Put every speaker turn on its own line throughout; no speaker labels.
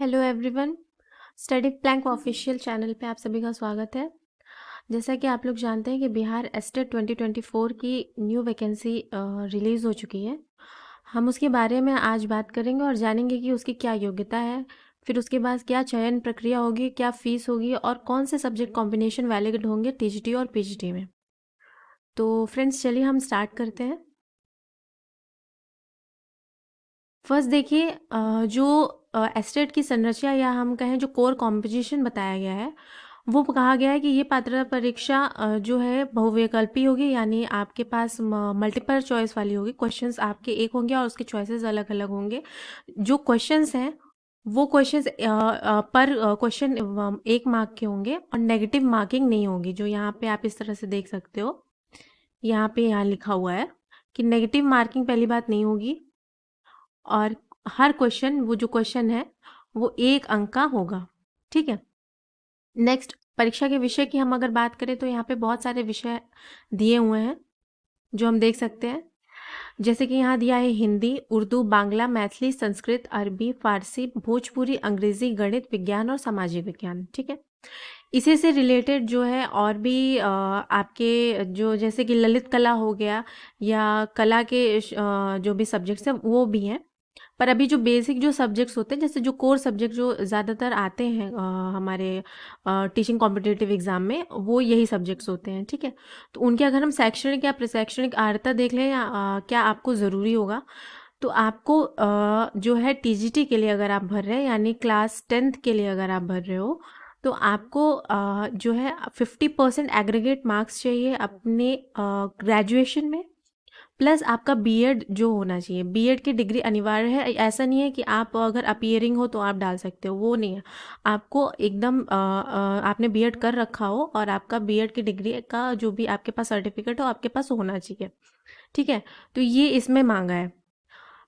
Hello everyone. Study Plank official channel पे आप सभी का स्वागत है। जैसा कि आप लोग जानते हैं कि बिहार एस्टेट 2024 की न्यू वैकेंसी रिलीज़ हो चुकी है। हम उसके बारे में आज बात करेंगे और जानेंगे कि उसकी क्या योग्यता है, फिर उसके बाद क्या चयन प्रक्रिया होगी, क्या फ़ीस होगी और कौन से सब्जेक्ट कॉम्बिनेशन वैलिड होंगे टीजीटी और पीजीटी में। तो फ्रेंड्स चलिए हम स्टार्ट करते हैं। फर्स्ट देखिए, जो एस्टेट की संरचना या हम कहें जो कोर कॉम्पोजिशन बताया गया है, वो कहा गया है कि ये पात्रता परीक्षा जो है बहुविकल्पी होगी, यानी आपके पास मल्टीपल चॉइस वाली होगी। क्वेश्चंस आपके एक होंगे और उसके चॉइसेस अलग अलग होंगे। जो क्वेश्चंस हैं वो क्वेश्चंस पर क्वेश्चन 1 मार्क के होंगे और नेगेटिव मार्किंग नहीं होगी। जो यहाँ पे आप इस तरह से देख सकते हो, यहाँ लिखा हुआ है कि नेगेटिव मार्किंग पहली बात नहीं होगी और हर क्वेश्चन, वो जो क्वेश्चन है वो 1 अंक का होगा। ठीक है। नेक्स्ट, परीक्षा के विषय की हम अगर बात करें तो यहाँ पे बहुत सारे विषय दिए हुए हैं जो हम देख सकते हैं। जैसे कि यहाँ दिया है हिंदी, उर्दू, बांग्ला, मैथिली, संस्कृत, अरबी, फारसी, भोजपुरी, अंग्रेजी, गणित, विज्ञान और सामाजिक विज्ञान। ठीक है। इसी से रिलेटेड जो है और भी आपके जो जैसे कि ललित कला हो गया या कला के जो भी सब्जेक्ट्स हैं वो भी हैं। पर अभी जो बेसिक जो सब्जेक्ट्स होते हैं, जैसे जो कोर सब्जेक्ट जो ज़्यादातर आते हैं हमारे टीचिंग कॉम्पिटिटिव एग्ज़ाम में, वो यही सब्जेक्ट्स होते हैं। ठीक है। तो उनके अगर हम शैक्षणिक या प्रशैक्षणिक अर्हता देख लें या क्या आपको ज़रूरी होगा, तो आपको जो है टीजीटी के लिए अगर आप भर रहे हैं, यानी क्लास 10th के लिए अगर आप भर रहे हो, तो आपको जो है 50% एग्रीगेट मार्क्स चाहिए अपने ग्रेजुएशन में, प्लस आपका बीएड जो होना चाहिए। बीएड की डिग्री अनिवार्य है। ऐसा नहीं है कि आप अगर अपीयरिंग हो तो आप डाल सकते हो, वो नहीं है। आपको एकदम आपने बीएड कर रखा हो और आपका बीएड की डिग्री का जो भी आपके पास सर्टिफिकेट हो आपके पास होना चाहिए। ठीक है। तो ये इसमें मांगा है।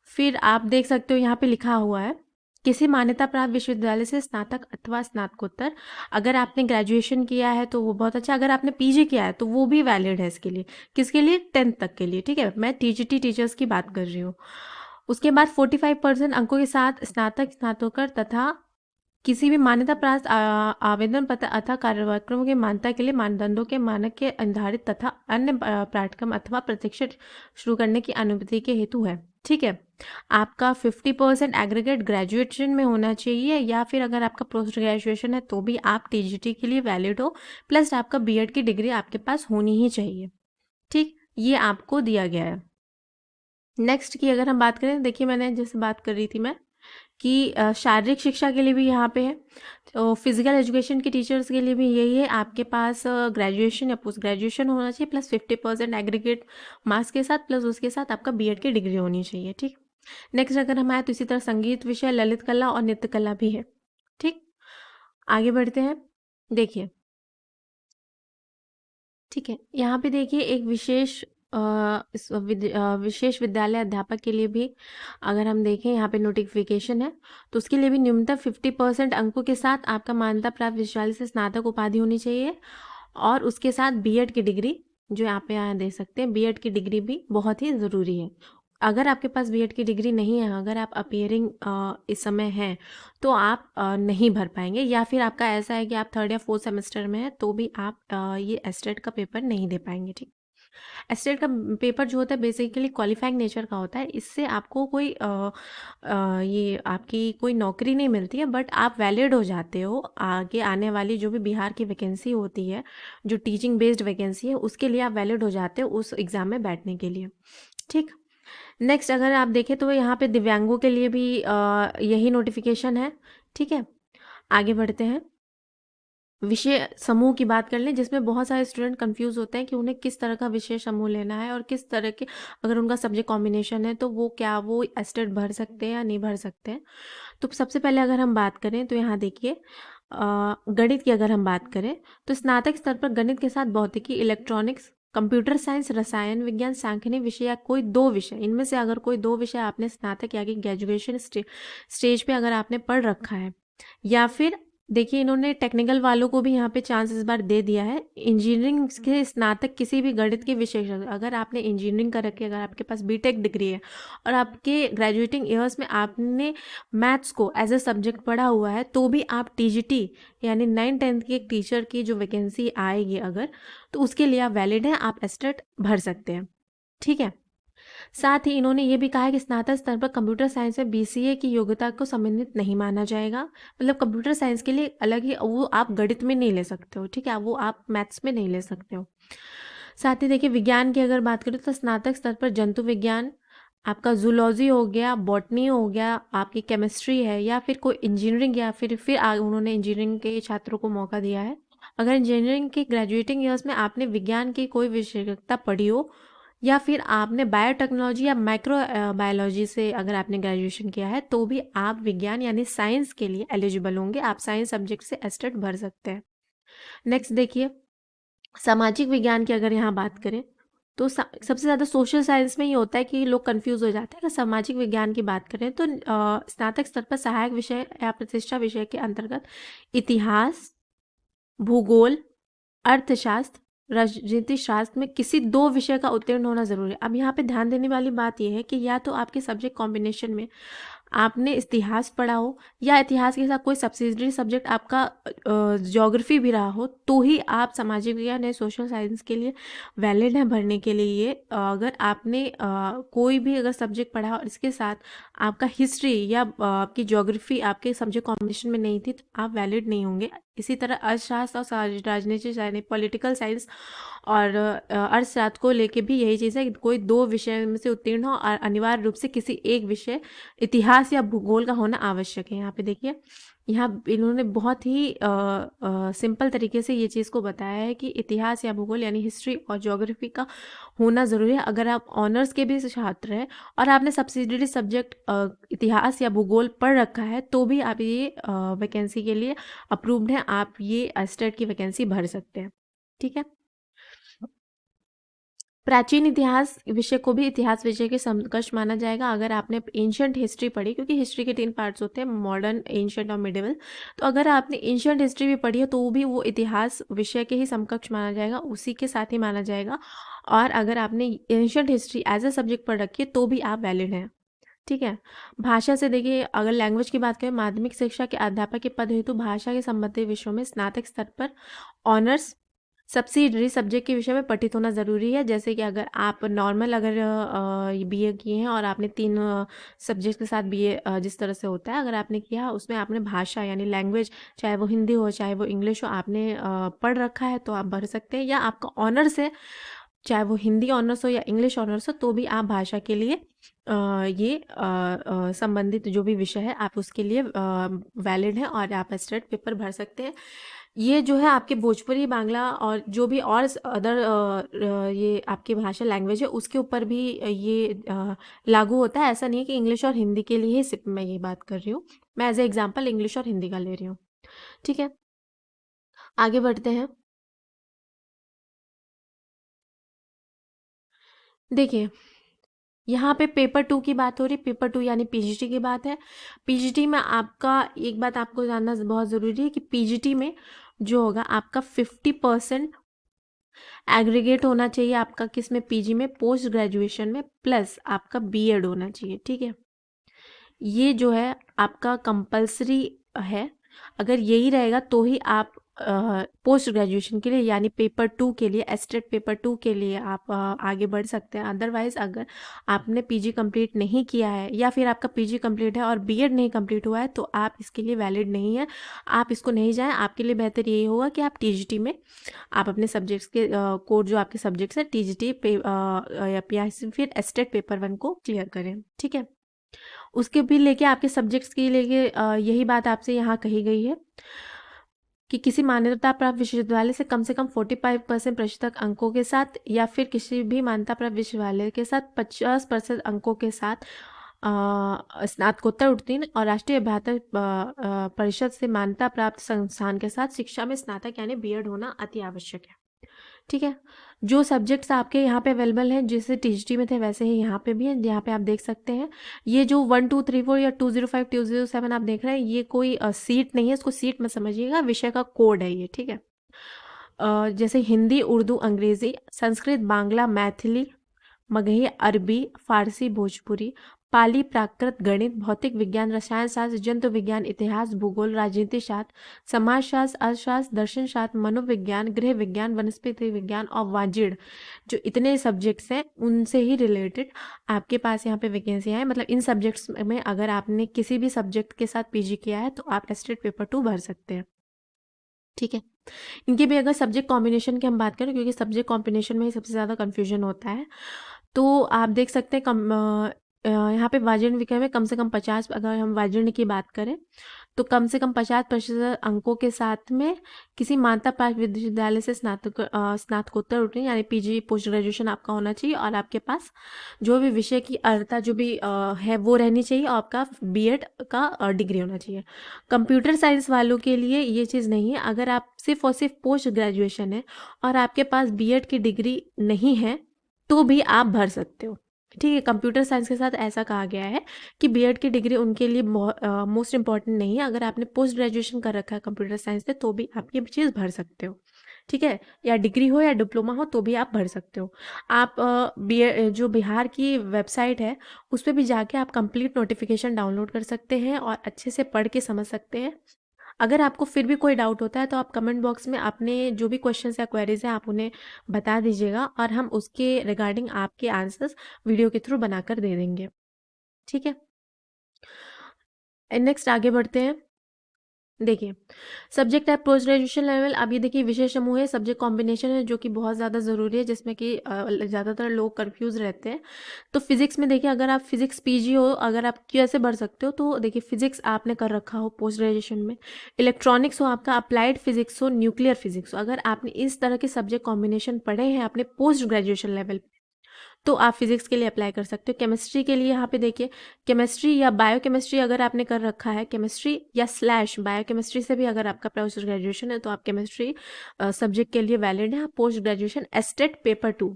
फिर आप देख सकते हो यहाँ पे लिखा हुआ है, किसी मान्यता प्राप्त विश्वविद्यालय से स्नातक अथवा स्नातकोत्तर। अगर आपने ग्रेजुएशन किया है तो वो बहुत अच्छा, अगर आपने पीजी किया है तो वो भी वैलिड है इसके लिए। किसके लिए? 10th तक के लिए। ठीक है। मैं टीजीटी टीचर्स की बात कर रही हूँ। उसके बाद 45% अंकों के साथ स्नातक, स्नातकोत्तर तथा किसी भी मान्यता प्राप्त आवेदन पत्र अथवा कार्यक्रमों की मान्यता के लिए मानदंडों के मानक के निर्धारित तथा अन्य पाठ्यक्रम अथवा प्रशिक्षण शुरू करने की अनुमति के हेतु है। ठीक है। आपका 50% एग्रीगेट ग्रेजुएशन में होना चाहिए, या फिर अगर आपका पोस्ट ग्रेजुएशन है तो भी आप टीजीटी के लिए वैलिड हो, प्लस आपका बीएड की डिग्री आपके पास होनी ही चाहिए। ठीक, ये आपको दिया गया है। नेक्स्ट की अगर हम बात करें, देखिए मैंने जैसे बात कर रही थी मैं कि शारीरिक शिक्षा के लिए भी यहाँ पे है, तो फिजिकल एजुकेशन के टीचर्स के लिए भी यही है। आपके पास ग्रेजुएशन या पोस्ट ग्रेजुएशन होना चाहिए, प्लस 50% एग्रीगेट मार्क्स के साथ, प्लस उसके साथ आपका बीएड की डिग्री होनी चाहिए। ठीक। नेक्स्ट अगर हम आए तो इसी तरह संगीत विषय, ललित कला और नृत्य कला भी है। ठीक, आगे बढ़ते हैं। देखिए, ठीक है, यहाँ पे देखिए एक विशेष विद्यालय अध्यापक के लिए भी अगर हम देखें, यहाँ पे नोटिफिकेशन है, तो उसके लिए भी न्यूनतम 50% अंकों के साथ आपका मान्यता प्राप्त विश्वविद्यालय से स्नातक उपाधि होनी चाहिए और उसके साथ बीएड की डिग्री, जो यहाँ पे यहाँ दे सकते हैं, बीएड की डिग्री भी बहुत ही ज़रूरी है। अगर आपके पास बीएड की डिग्री नहीं है, अगर आप अपीयरिंग इस समय हैं, तो आप नहीं भर पाएंगे, या फिर आपका ऐसा है कि आप 3rd या 4th सेमेस्टर में हैं तो भी आप ये एस्टेट का पेपर नहीं दे पाएंगे। ठीक। एस्टेट का पेपर जो होता है बेसिकली क्वालिफाइंग नेचर का होता है। इससे आपको कोई ये आपकी कोई नौकरी नहीं मिलती है, बट आप वैलिड हो जाते हो आगे आने वाली जो भी बिहार की वैकेंसी होती है, जो टीचिंग बेस्ड वैकेंसी है, उसके लिए आप वैलिड हो जाते हो उस एग्ज़ाम में बैठने के लिए। ठीक। नेक्स्ट अगर आप देखें तो यहाँ पे दिव्यांगों के लिए भी यही नोटिफिकेशन है। ठीक है। आगे बढ़ते हैं। विषय समूह की बात कर लें, जिसमें बहुत सारे स्टूडेंट कंफ्यूज होते हैं कि उन्हें किस तरह का विषय समूह लेना है और किस तरह के, अगर उनका सब्जेक्ट कॉम्बिनेशन है तो वो क्या वो एस्टेट भर सकते हैं या नहीं भर सकते हैं। तो सबसे पहले अगर हम बात करें तो यहाँ देखिए, गणित की अगर हम बात करें तो स्नातक स्तर पर गणित के साथ भौतिकी, इलेक्ट्रॉनिक्स, कंप्यूटर साइंस, रसायन विज्ञान, सांख्यिकी विषय या कोई 2 विषय, इनमें से अगर कोई 2 विषय आपने स्नातक या कि ग्रेजुएशन स्टेज पे अगर आपने पढ़ रखा है, या फिर देखिए इन्होंने टेक्निकल वालों को भी यहाँ पे चांस इस बार दे दिया है। इंजीनियरिंग के स्नातक किसी भी गणित के विषय से, अगर आपने इंजीनियरिंग कर रखी है, अगर आपके पास बीटेक डिग्री है और आपके ग्रेजुएटिंग ईयर्स में आपने मैथ्स को एज अ सब्जेक्ट पढ़ा हुआ है, तो भी आप टीजीटी यानी 9th-10th की एक टीचर की जो वैकेंसी आएगी अगर, तो उसके लिए आप वैलिड हैं, आप एस्टेट भर सकते हैं। ठीक है। साथ ही इन्होंने ये भी कहा है कि स्नातक स्तर पर कंप्यूटर साइंस में बीसीए की योग्यता को सम्मिलित नहीं माना जाएगा। मतलब कंप्यूटर साइंस के लिए अलग ही, वो आप गणित में नहीं ले सकते हो, ठीक है, वो आप मैथ्स में नहीं ले सकते हो। साथ ही देखिए विज्ञान की अगर बात करें तो स्नातक स्तर पर जंतु विज्ञान, आपका जूलॉजी हो गया, बॉटनी हो गया, आपकी केमिस्ट्री है, या फिर कोई इंजीनियरिंग, या फिर उन्होंने इंजीनियरिंग के छात्रों को मौका दिया है। अगर इंजीनियरिंग के ग्रेजुएटिंग ईयर्स में आपने विज्ञान की कोई विषयता पढ़ी हो, या फिर आपने बायोटेक्नोलॉजी या माइक्रो बायोलॉजी से अगर आपने ग्रेजुएशन किया है, तो भी आप विज्ञान यानी साइंस के लिए एलिजिबल होंगे, आप साइंस सब्जेक्ट से एस्टेट भर सकते हैं। नेक्स्ट देखिए सामाजिक विज्ञान की अगर यहाँ बात करें तो सबसे ज़्यादा सोशल साइंस में ये होता है कि लोग कंफ्यूज हो जाते हैं। अगर सामाजिक विज्ञान की बात करें तो स्नातक स्तर पर सहायक विषय या प्रतिष्ठा विषय के अंतर्गत इतिहास, भूगोल, अर्थशास्त्र, राजनीति शास्त्र में किसी 2 विषय का उत्तीर्ण होना ज़रूरी है। अब यहाँ पे ध्यान देने वाली बात ये है कि या तो आपके सब्जेक्ट कॉम्बिनेशन में आपने इतिहास पढ़ा हो, या इतिहास के साथ कोई सब्सिडियरी सब्जेक्ट आपका ज्योग्राफी भी रहा हो, तो ही आप सामाजिक विज्ञान या सोशल साइंस के लिए वैलिड है भरने के लिए ये। अगर आपने कोई भी अगर सब्जेक्ट पढ़ा और इसके साथ आपका हिस्ट्री या आपकी ज्योग्राफी आपके सब्जेक्ट कॉम्बिनेशन में नहीं थी, तो आप वैलिड नहीं होंगे। इसी तरह अर्थशास्त्र और राजनीति यानी पॉलिटिकल साइंस और अर्थशास्त्र को लेके भी यही चीज़ है कि कोई 2 विषय में से उत्तीर्ण हो और अनिवार्य रूप से किसी एक विषय इतिहास या भूगोल का होना आवश्यक है। यहाँ पे देखिए यहाँ इन्होंने बहुत ही सिंपल तरीके से ये चीज़ को बताया है कि इतिहास या भूगोल यानी हिस्ट्री और ज्योग्राफी का होना ज़रूरी है। अगर आप ऑनर्स के भी छात्र हैं और आपने सब्सिडियरी सब्जेक्ट इतिहास या भूगोल पढ़ रखा है, तो भी आप ये वैकेंसी के लिए अप्रूव्ड हैं, आप ये एस्टेट की वैकेंसी भर सकते हैं। ठीक है। प्राचीन इतिहास विषय को भी इतिहास विषय के समकक्ष माना जाएगा। अगर आपने एंशियंट हिस्ट्री पढ़ी, क्योंकि हिस्ट्री के 3 पार्ट्स होते हैं, मॉडर्न, एंशियंट और मिडिवल, तो अगर आपने एंशियंट हिस्ट्री भी पढ़ी है तो भी वो इतिहास विषय के ही समकक्ष माना जाएगा, उसी के साथ ही माना जाएगा। और अगर आपने ancient history as a subject पढ़ रखी है तो भी आप वैलिड हैं। ठीक है। भाषा से देखिए अगर लैंग्वेज की बात करें, माध्यमिक शिक्षा के अध्यापक के पद हेतु भाषा के संबंधित विषयों में स्नातक स्तर पर ऑनर्स सब्सिडरी सब्जेक्ट के विषय में पठित होना ज़रूरी है। जैसे कि अगर आप नॉर्मल अगर बीए किए हैं और आपने 3 सब्जेक्ट के साथ बीए जिस तरह से होता है, अगर आपने किया उसमें आपने भाषा यानी लैंग्वेज, चाहे वो हिंदी हो चाहे वो इंग्लिश हो, आपने पढ़ रखा है तो आप भर सकते हैं। या आपका ऑनर्स है, चाहे वो हिंदी ऑनर्स हो या इंग्लिश ऑनर्स हो, तो भी आप भाषा के लिए ये संबंधित जो भी विषय है आप उसके लिए वैलिड है और आप एस्टेट पेपर भर सकते हैं। ये जो है आपके भोजपुरी, बांग्ला और जो भी और अदर ये आपकी भाषा लैंग्वेज है उसके ऊपर भी ये लागू होता है। ऐसा नहीं है कि इंग्लिश और हिंदी के लिए ही सिर्फ मैं ये बात कर रही हूँ, मैं एज ए एग्जाम्पल इंग्लिश और हिंदी का ले रही हूँ। ठीक है, आगे बढ़ते हैं। देखिए यहाँ पे पेपर 2 की बात हो रही है। पेपर 2 यानी पीजीटी की बात है। पीजीटी में आपका एक बात आपको जानना बहुत ज़रूरी है कि पीजीटी में जो होगा आपका 50% एग्रीगेट होना चाहिए आपका, किस में, पीजी में, पोस्ट ग्रेजुएशन में, प्लस आपका बीएड होना चाहिए। ठीक है, ये जो है आपका कंपलसरी है। अगर यही रहेगा तो ही आप पोस्ट ग्रेजुएशन के लिए यानी पेपर 2 के लिए, एस्टेट पेपर 2 के लिए आप आगे बढ़ सकते हैं। अदरवाइज अगर आपने पीजी कंप्लीट नहीं किया है या फिर आपका पीजी कंप्लीट है और बीएड नहीं कंप्लीट हुआ है, तो आप इसके लिए वैलिड नहीं है, आप इसको नहीं जाएं। आपके लिए बेहतर यही होगा कि आप टीजीटी में आप अपने सब्जेक्ट्स के कोड जो आपके सब्जेक्ट्स हैं टीजीटी पे या फिर एस्टेट पेपर 1 को क्लियर करें। ठीक है, उसके भी लेके आपके सब्जेक्ट्स के लेके यही बात आपसे यहाँ कही गई है कि किसी मान्यता प्राप्त विश्वविद्यालय से कम 45% प्रतिशत अंकों के साथ, या फिर किसी भी मान्यता प्राप्त विश्वविद्यालय के साथ 50% अंकों के साथ स्नातकोत्तर उत्तीर्ण और राष्ट्रीय अभ्यास परिषद से मान्यता प्राप्त संस्थान के साथ शिक्षा में स्नातक यानी बीएड होना अति आवश्यक है। ठीक है, जो सब्जेक्ट्स आपके यहाँ पे अवेलेबल हैं, जैसे टीजीटी में थे वैसे ही यहाँ पे भी हैं, यहाँ पे आप देख सकते हैं। ये जो 1 2 3 4 या 205 207 आप देख रहे हैं, ये कोई सीट नहीं है, इसको सीट मत समझिएगा, विषय का कोड है ये, ठीक है। जैसे हिंदी, उर्दू, अंग्रेजी, संस्कृत, बांग्ला, मैथिली, मगही, अरबी, फारसी, भोजपुरी, पाली, प्राकृत, गणित, भौतिक विज्ञान, रसायन शास्त्र, जंतु विज्ञान, इतिहास, भूगोल, राजनीति शास्त्र, समाज शास्त्र, अर्थशास्त्र, दर्शन शास्त्र, मनोविज्ञान, गृह विज्ञान, वनस्पति विज्ञान और वाणिज्य, जो इतने सब्जेक्ट्स हैं उनसे ही रिलेटेड आपके पास यहाँ पे वैकेंसी है। मतलब इन सब्जेक्ट्स में अगर आपने किसी भी सब्जेक्ट के साथ पीजी किया है तो आप एस्टेट पेपर 2 भर सकते हैं, ठीक है। इनके भी अगर सब्जेक्ट कॉम्बिनेशन की हम बात करें, क्योंकि सब्जेक्ट कॉम्बिनेशन में ही सबसे ज़्यादा कन्फ्यूजन होता है, तो आप देख सकते हैं यहाँ पे वाजन विषय में कम से कम 50, अगर हम वाजन की बात करें तो कम से कम 50% अंकों के साथ में किसी मान्यता प्राप्त विश्वविद्यालय से स्नातकोत्तर उत्तीर्ण यानी पीजी पोस्ट ग्रेजुएशन आपका होना चाहिए, और आपके पास जो भी विषय की अर्हता जो भी है वो रहनी चाहिए, और आपका बीएड का डिग्री होना चाहिए। कंप्यूटर साइंस वालों के लिए ये चीज़ नहीं है। अगर आप सिर्फ और सिर्फ पोस्ट ग्रेजुएशन है और आपके पास बीएड की डिग्री नहीं है तो भी आप भर सकते हो, ठीक है। कंप्यूटर साइंस के साथ ऐसा कहा गया है कि बीएड की डिग्री उनके लिए मोस्ट इंपॉर्टेंट नहीं है। अगर आपने पोस्ट ग्रेजुएशन कर रखा है कंप्यूटर साइंस से तो भी आप ये चीज़ भर सकते हो, ठीक है। या डिग्री हो या डिप्लोमा हो तो भी आप भर सकते हो। आप जो बिहार की वेबसाइट है उस पर भी जाके आप कंप्लीट नोटिफिकेशन डाउनलोड कर सकते हैं और अच्छे से पढ़ के समझ सकते हैं। अगर आपको फिर भी कोई डाउट होता है तो आप कमेंट बॉक्स में अपने जो भी क्वेश्चंस या क्वेरीज हैं आप उन्हें बता दीजिएगा, और हम उसके रिगार्डिंग आपके आंसर्स वीडियो के थ्रू बनाकर दे देंगे, ठीक है। नेक्स्ट आगे बढ़ते हैं। देखिए, सब्जेक्ट है पोस्ट ग्रेजुएशन लेवल। अब ये देखिए विषय समूह है, सब्जेक्ट कॉम्बिनेशन है जो कि बहुत ज़्यादा ज़रूरी है, जिसमें कि ज़्यादातर लोग कंफ्यूज रहते हैं। तो फिजिक्स में देखिए, अगर आप फिजिक्स पीजी हो, अगर आप कैसे भर सकते हो, तो देखिए फिजिक्स आपने कर रखा हो पोस्ट ग्रेजुएशन में, इलेक्ट्रॉनिक्स हो आपका, अप्लाइड फिजिक्स हो, न्यूक्लियर फिजिक्स हो, अगर आपने इस तरह के सब्जेक्ट कॉम्बिनेशन पढ़े हैं अपने पोस्ट ग्रेजुएशन लेवल तो आप फिजिक्स के लिए अप्लाई कर सकते हो। केमिस्ट्री के लिए यहाँ पे देखिए, केमिस्ट्री या बायोकेमिस्ट्री अगर आपने कर रखा है, केमिस्ट्री या स्लैश बायोकेमिस्ट्री से भी अगर आपका पोस्ट ग्रेजुएशन है तो आप केमिस्ट्री सब्जेक्ट के लिए वैलिड है। पोस्ट ग्रेजुएशन एस्टेट पेपर 2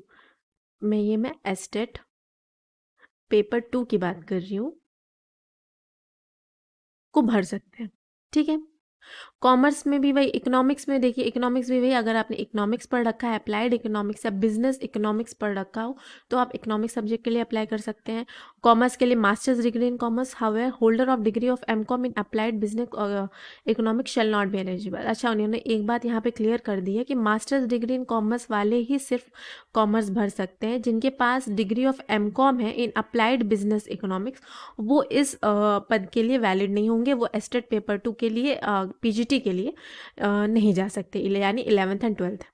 में, ये मैं एस्टेट पेपर 2 की बात कर रही हूँ, को भर सकते हैं, ठीक है। कॉमर्स में भी वही, इकोनॉमिक्स में देखिए, इकोनॉमिक्स भी वही, अगर आपने इकोनॉमिक्स पढ़ रखा है, अप्लाइड इकोनॉमिक्स या बिजनेस इकोनॉमिक्स पढ़ रखा हो तो आप इकोनॉमिक्स सब्जेक्ट के लिए अप्लाई कर सकते हैं। कॉमर्स के लिए masters degree in commerce, however holder of degree of MCom in applied business economics shall not be eligible. अच्छा, उन्होंने एक बात यहाँ पे क्लियर कर दी है कि मास्टर्स डिग्री इन कॉमर्स वाले ही सिर्फ कॉमर्स भर सकते हैं। जिनके पास डिग्री ऑफ एमकॉम है इन अप्लाइड बिजनेस इकोनॉमिक्स, वो इस पद के लिए वैलिड नहीं होंगे, वो एस्टेट पेपर 2 के लिए पीजीटी के लिए नहीं जा सकते, यानी 11th एंड 12th।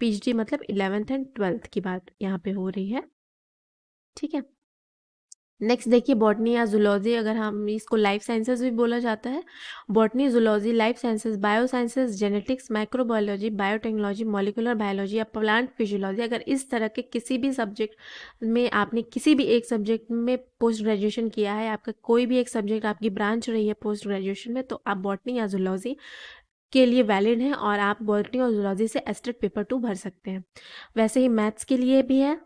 पीजीटी मतलब 11th एंड 12th की बात यहाँ पे हो रही है, ठीक है। नेक्स्ट देखिए, बॉटनी या जूलॉजी, अगर हम इसको लाइफ साइंसेज भी बोला जाता है। Botany, zoology, life sciences, bio sciences, genetics, microbiology, biotechnology, molecular biology या प्लांट फिजियोलॉजी, अगर इस तरह के किसी भी सब्जेक्ट में आपने किसी भी एक सब्जेक्ट में पोस्ट ग्रेजुएशन किया है, आपका कोई भी एक सब्जेक्ट आपकी ब्रांच रही है पोस्ट ग्रेजुएशन में, तो आप बॉटनी या जूलॉजी के लिए वैलिड हैं और आप बॉटनी और जूलॉजी से एस्टेट पेपर 2 भर सकते हैं। वैसे ही मैथ्स के लिए भी है,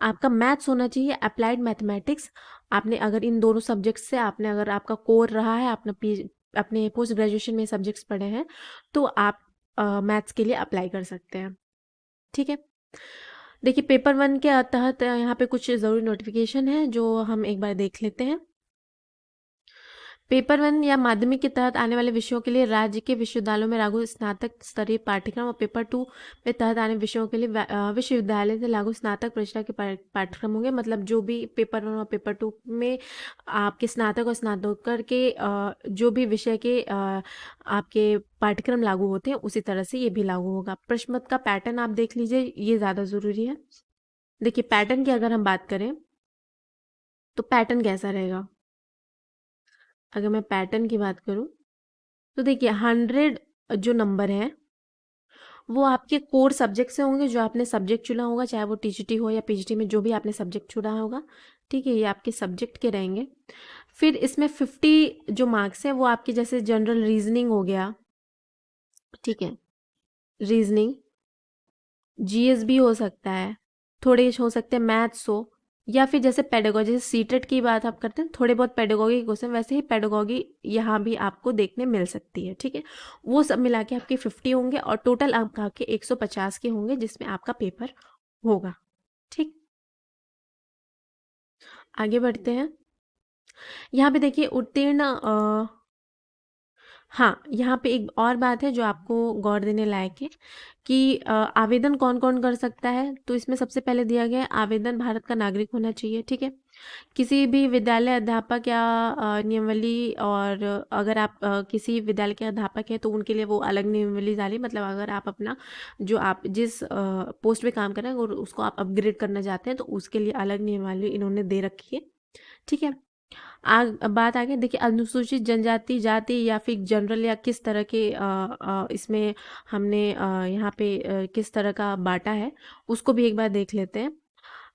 आपका मैथ्स होना चाहिए, अप्लाइड मैथमेटिक्स। आपने अगर इन दोनों सब्जेक्ट से आपने, अगर आपका कोर रहा है, अपने पोस्ट ग्रेजुएशन में सब्जेक्ट्स पढ़े हैं तो आप मैथ्स के लिए अप्लाई कर सकते हैं, ठीक है। देखिए, पेपर 1 के तहत यहाँ पे कुछ ज़रूरी नोटिफिकेशन है जो हम एक बार देख लेते हैं। पेपर 1 या माध्यमिक के तहत आने वाले विषयों के लिए राज्य के विश्वविद्यालयों में लागू स्नातक स्तरीय पाठ्यक्रम, और पेपर 2 में तहत आने विषयों के लिए विश्वविद्यालय से लागू स्नातक परीक्षा के पाठ्यक्रम होंगे। मतलब जो भी पेपर 1 और पेपर 2 में आपके स्नातक और स्नातकोत्तर के जो भी विषय के आपके पाठ्यक्रम लागू होते हैं उसी तरह से ये भी लागू होगा। प्रश्न पत्र का पैटर्न आप देख लीजिए, ये ज़्यादा ज़रूरी है। देखिए, पैटर्न की अगर हम बात करें तो पैटर्न कैसा रहेगा, अगर मैं पैटर्न की बात करूं तो देखिए 100 जो नंबर हैं वो आपके कोर सब्जेक्ट से होंगे, जो आपने सब्जेक्ट चुना होगा, चाहे वो टीजीटी हो या पीजीटी में जो भी आपने सब्जेक्ट चुना होगा, ठीक है, ये आपके सब्जेक्ट के रहेंगे। फिर इसमें 50 जो मार्क्स हैं वो आपके जैसे जनरल रीजनिंग हो गया, ठीक है, रीजनिंग, जीएस भी हो सकता है, थोड़े हो सकते हैं मैथ्स हो, या फिर जैसे पेडागोजी, जैसे सीटेट की बात आप करते हैं थोड़े बहुत पेडागोजी के क्वेश्चन, वैसे ही पेडागोजी यहाँ भी आपको देखने मिल सकती है। ठीक है, वो सब मिला के आपके 50 होंगे और टोटल अंक आपके 150 के होंगे जिसमें आपका पेपर होगा। ठीक, आगे बढ़ते हैं। यहाँ पे देखिए उत्तीर्ण हाँ, यहाँ पे एक और बात है जो आपको गौर देने लायक है कि आवेदन कौन-कौन कर सकता है। तो इसमें सबसे पहले दिया गया है आवेदन भारत का नागरिक होना चाहिए, ठीक है। किसी भी विद्यालय अध्यापक या नियमावली, और अगर आप किसी विद्यालय के अध्यापक हैं तो उनके लिए वो अलग नियमावली डाली, मतलब अगर आप अपना जो आप जिस पोस्ट पे काम कर रहे हैं और उसको आप अपग्रेड करना चाहते हैं तो उसके लिए अलग नियमावली इन्होंने दे रखी है, ठीक है। अब बात आ गई, देखिए अनुसूचित जनजाति जाति या फिर जनरल या किस तरह के इसमें हमने यहाँ पे किस तरह का बांटा है उसको भी एक बार देख लेते हैं।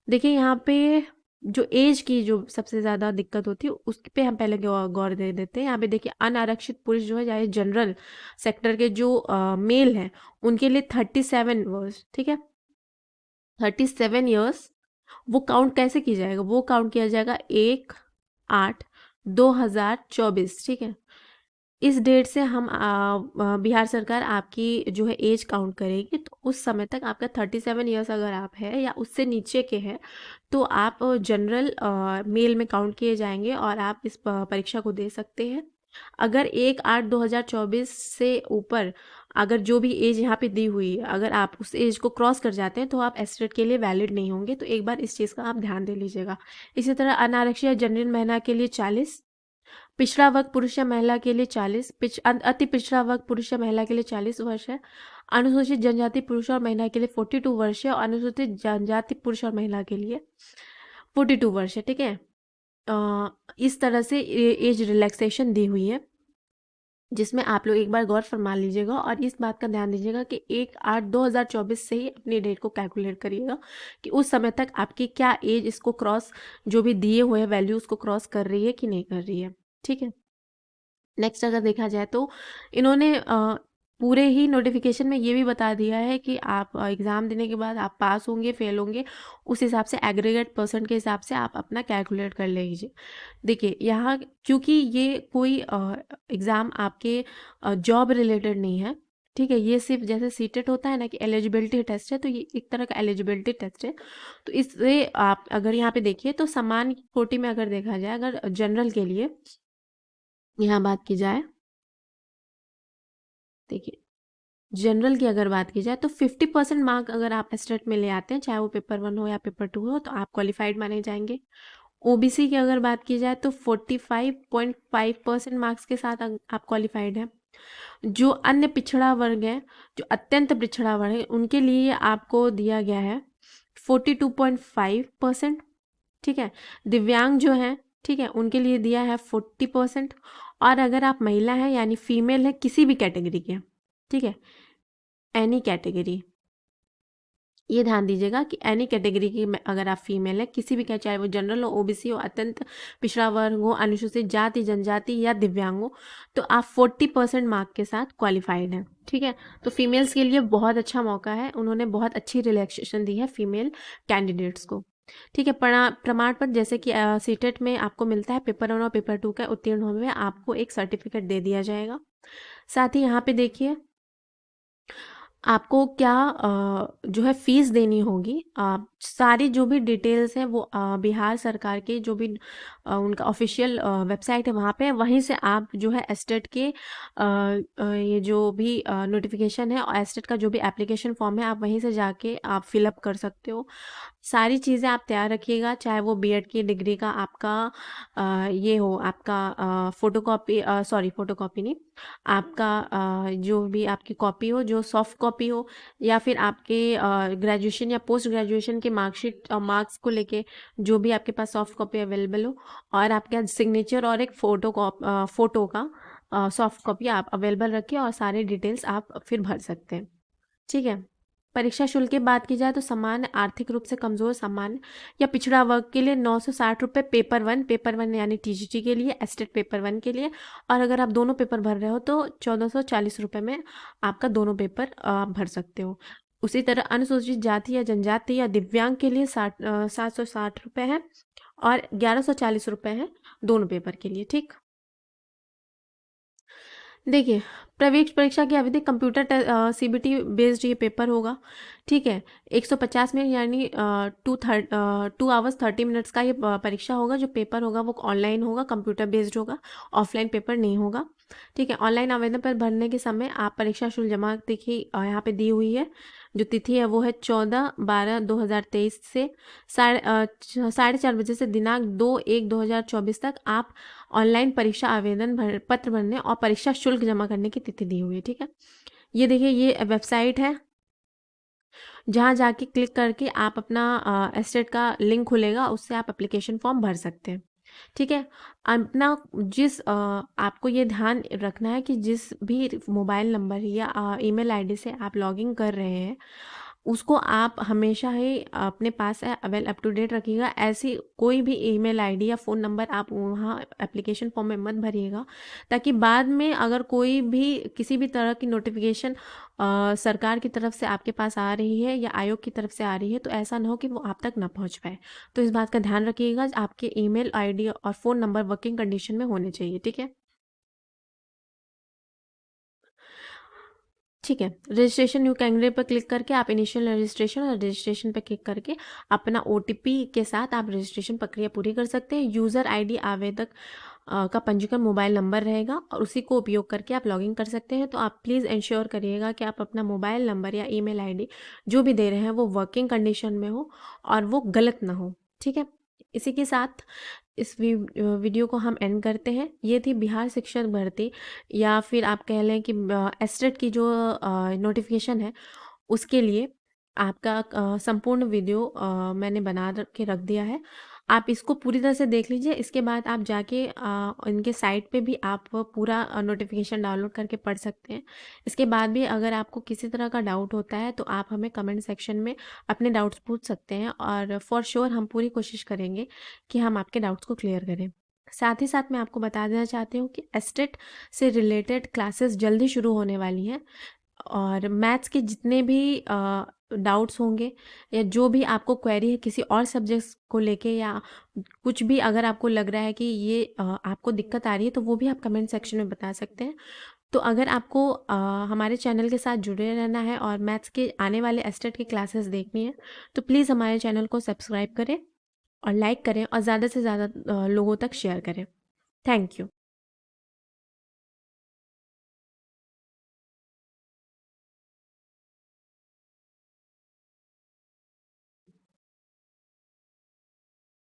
देखिए यहाँ पे जो एज की जो सबसे ज़्यादा दिक्कत होती है उस पे हम पहले गौर दे देते हैं। यहाँ पे देखिए अनारक्षित पुरुष जो है चाहे जनरल सेक्टर के जो मेल हैं उनके लिए 37 वर्ष, ठीक है, 37 ईयर्स। वो काउंट कैसे किया जाएगा, वो काउंट किया जाएगा 1/8/2024, ठीक है। इस डेट से हम बिहार सरकार आपकी जो है एज काउंट करेगी, तो उस समय तक आपका 37 ईयर्स अगर आप है या उससे नीचे के हैं तो आप जनरल मेल में काउंट किए जाएंगे और आप इस परीक्षा को दे सकते हैं। अगर 1/8/2024 से ऊपर अगर जो भी एज यहाँ पे दी हुई है अगर आप उस एज को क्रॉस कर जाते हैं तो आप एस्टेट के लिए वैलिड नहीं होंगे, तो एक बार इस चीज़ का आप ध्यान दे लीजिएगा। इसी तरह अनारक्षित या जनरल महिला के लिए 40, पिछड़ा वर्ग पुरुष या महिला के लिए 40, अति पिछड़ा वर्ग पुरुष या महिला के लिए 40 वर्ष है। अनुसूचित जनजाति पुरुष और महिला के लिए 42 वर्ष है और अनुसूचित जनजाति पुरुष और महिला के लिए 42 वर्ष है, ठीक है। इस तरह से एज रिलैक्सेशन दी हुई है जिसमें आप लोग एक बार गौर फरमा लीजिएगा और इस बात का ध्यान दीजिएगा कि 1/8/2024 से ही अपनी डेट को कैलकुलेट करिएगा कि उस समय तक आपकी क्या एज इसको क्रॉस, जो भी दिए हुए वैल्यू उसको क्रॉस कर रही है कि नहीं कर रही है, ठीक है। नेक्स्ट अगर देखा जाए तो इन्होंने पूरे ही नोटिफिकेशन में ये भी बता दिया है कि आप एग्ज़ाम देने के बाद आप पास होंगे फेल होंगे उस हिसाब से एग्रीगेट परसेंट के हिसाब से आप अपना कैलकुलेट कर लीजिए। देखिए यहाँ क्योंकि ये कोई एग्ज़ाम आपके जॉब रिलेटेड नहीं है, ठीक है, ये सिर्फ जैसे सीटेट होता है ना कि एलिजिबिलिटी टेस्ट है, तो ये एक तरह का एलिजिबिलिटी टेस्ट है। तो इससे आप अगर यहाँ पे देखिए तो समान कोटि में अगर देखा जाए अगर जनरल के लिए यहाँ बात की जाए, देखिए जनरल की अगर बात की जाए तो 50% मार्क अगर आप एस्टेट में ले आते हैं चाहे वो पेपर 1 हो या पेपर 2 हो तो आप क्वालिफाइड माने जाएंगे। ओबीसी की अगर बात की जाए तो 45.5% मार्क्स के साथ आप क्वालिफाइड हैं। जो अन्य पिछड़ा वर्ग है, जो अत्यंत पिछड़ा वर्ग है उनके लिए आपको दिया गया है 42.5%, ठीक है। दिव्यांग जो हैं, ठीक है, उनके लिए दिया है 40%। और अगर आप महिला हैं यानी फीमेल है किसी भी कैटेगरी के, ठीक है, एनी कैटेगरी, ये ध्यान दीजिएगा कि एनी कैटेगरी की अगर आप फीमेल है किसी भी चाहे वो जनरल हो ओबीसी हो अत्यंत पिछड़ा वर्ग हो अनुसूचित जाति जनजाति या दिव्यांग हो तो आप 40% मार्क के साथ क्वालिफाइड हैं, ठीक है। तो फीमेल्स के लिए बहुत अच्छा मौका है, उन्होंने बहुत अच्छी रिलैक्सेशन दी है फीमेल कैंडिडेट्स को, ठीक है। प्रमाण पत्र जैसे कि सीटेट में आपको मिलता है पेपर 1 और पेपर 2 का उत्तीर्ण होने में आपको एक सर्टिफिकेट दे दिया जाएगा। साथ ही यहाँ पे देखिए आपको क्या जो है फ़ीस देनी होगी, सारी जो भी डिटेल्स हैं वो बिहार सरकार के जो भी उनका ऑफिशियल वेबसाइट है वहाँ पे वहीं से आप जो है एस्टेट के ये जो भी नोटिफिकेशन है और एस्टेट का जो भी एप्लीकेशन फॉर्म है आप वहीं से जाके आप फिलअप कर सकते हो। सारी चीज़ें आप तैयार रखिएगा, चाहे वो बीएड की डिग्री का आपका ये हो आपका फ़ोटोकॉपी, सॉरी फ़ोटोकॉपी नहीं, आपका जो भी आपकी कॉपी हो जो सॉफ्ट कॉपी हो या फिर आपके ग्रेजुएशन या पोस्ट ग्रेजुएशन के मार्कशीट मार्क्स को लेके जो भी आपके पास सॉफ्ट कॉपी अवेलेबल हो और आपका सिग्नेचर और एक फ़ोटो का सॉफ्ट कॉपी आप अवेलेबल रखिए और सारे डिटेल्स आप फिर भर सकते हैं, ठीक है। परीक्षा शुल्क की बात की जाए तो सामान्य आर्थिक रूप से कमजोर सामान्य या पिछड़ा वर्ग के लिए 960 रुपये पेपर वन यानी टीजीटी के लिए, एस्टेट पेपर 1 के लिए, और अगर आप दोनों पेपर भर रहे हो तो 1440 रुपये में आपका दोनों पेपर भर सकते हो। उसी तरह अनुसूचित जाति या जनजाति या दिव्यांग के लिए 760 रुपये है और 1140 रुपये है दोनों पेपर के लिए। ठीक, देखिए, प्रवेश परीक्षा की अवधि कंप्यूटर सीबीटी बेस्ड ये पेपर होगा। ठीक है, 150 मिनट यानी 2 आवर्स 30 मिनट्स का ये परीक्षा होगा। जो पेपर होगा वो ऑनलाइन होगा, कंप्यूटर बेस्ड होगा, ऑफलाइन पेपर नहीं होगा। ठीक है, ऑनलाइन आवेदन पर भरने के समय आप परीक्षा शुल्क जमा, देखिए यहाँ पे दी हुई है। जो तिथि है वो है 14/12/2023 से 4:30 बजे से दिनांक 2/1/2024 तक आप ऑनलाइन परीक्षा आवेदन पत्र भरने और परीक्षा शुल्क जमा करने की तिथि दी हुई है। ठीक है, ये देखिए ये वेबसाइट है, जहाँ जाके क्लिक करके आप अपना एस्टेट का लिंक खुलेगा, उससे आप एप्लीकेशन फॉर्म भर सकते हैं। ठीक है, अपना आपको ये ध्यान रखना है कि जिस भी मोबाइल नंबर या ईमेल आईडी से आप लॉगिन कर रहे हैं, उसको आप हमेशा ही अपने पास अप टू डेट रखिएगा। ऐसी कोई भी ईमेल आईडी या फ़ोन नंबर आप वहाँ एप्लीकेशन फॉर्म में मत भरिएगा, ताकि बाद में अगर कोई भी किसी भी तरह की नोटिफिकेशन सरकार की तरफ से आपके पास आ रही है या आयोग की तरफ से आ रही है, तो ऐसा ना हो कि वो आप तक ना पहुँच पाए। तो इस बात का ध्यान रखिएगा, आपके ईमेल आईडी और फ़ोन नंबर वर्किंग कंडीशन में होने चाहिए। ठीक है, ठीक है, रजिस्ट्रेशन न्यू कैंडिडेट पर क्लिक करके आप इनिशियल रजिस्ट्रेशन और रजिस्ट्रेशन पर क्लिक करके अपना ओटीपी के साथ आप रजिस्ट्रेशन प्रक्रिया पूरी कर सकते हैं। यूज़र आईडी आवेदक का पंजीकरण मोबाइल नंबर रहेगा और उसी को उपयोग करके आप लॉगिन कर सकते हैं। तो आप प्लीज़ इंश्योर करिएगा कि आप अपना मोबाइल नंबर या ईमेल आईडी जो भी दे रहे हैं वो वर्किंग कंडीशन में हो और वो गलत ना हो। ठीक है, इसी के साथ इस वीडियो को हम एंड करते हैं। ये थी बिहार शिक्षक भर्ती, या फिर आप कह लें कि एस्टेट की जो नोटिफिकेशन है उसके लिए आपका संपूर्ण वीडियो मैंने बना के रख दिया है। आप इसको पूरी तरह से देख लीजिए। इसके बाद आप जाके इनके साइट पे भी आप पूरा नोटिफिकेशन डाउनलोड करके पढ़ सकते हैं। इसके बाद भी अगर आपको किसी तरह का डाउट होता है तो आप हमें कमेंट सेक्शन में अपने डाउट्स पूछ सकते हैं, और फॉर श्योर हम पूरी कोशिश करेंगे कि हम आपके डाउट्स को क्लियर करें। साथ ही साथ मैं आपको बता देना चाहती हूँ कि एस्टेट से रिलेटेड क्लासेस जल्दी शुरू होने वाली हैं, और मैथ्स के जितने भी डाउट्स होंगे या जो भी आपको क्वेरी है किसी और सब्जेक्ट्स को लेके, या कुछ भी अगर आपको लग रहा है कि ये आपको दिक्कत आ रही है, तो वो भी आप कमेंट सेक्शन में बता सकते हैं। तो अगर आपको हमारे चैनल के साथ जुड़े रहना है और मैथ्स के आने वाले एस्टेट की क्लासेस देखनी है, तो प्लीज़ हमारे चैनल को सब्सक्राइब करें और लाइक करें और ज़्यादा से ज़्यादा लोगों तक शेयर करें। Thank you.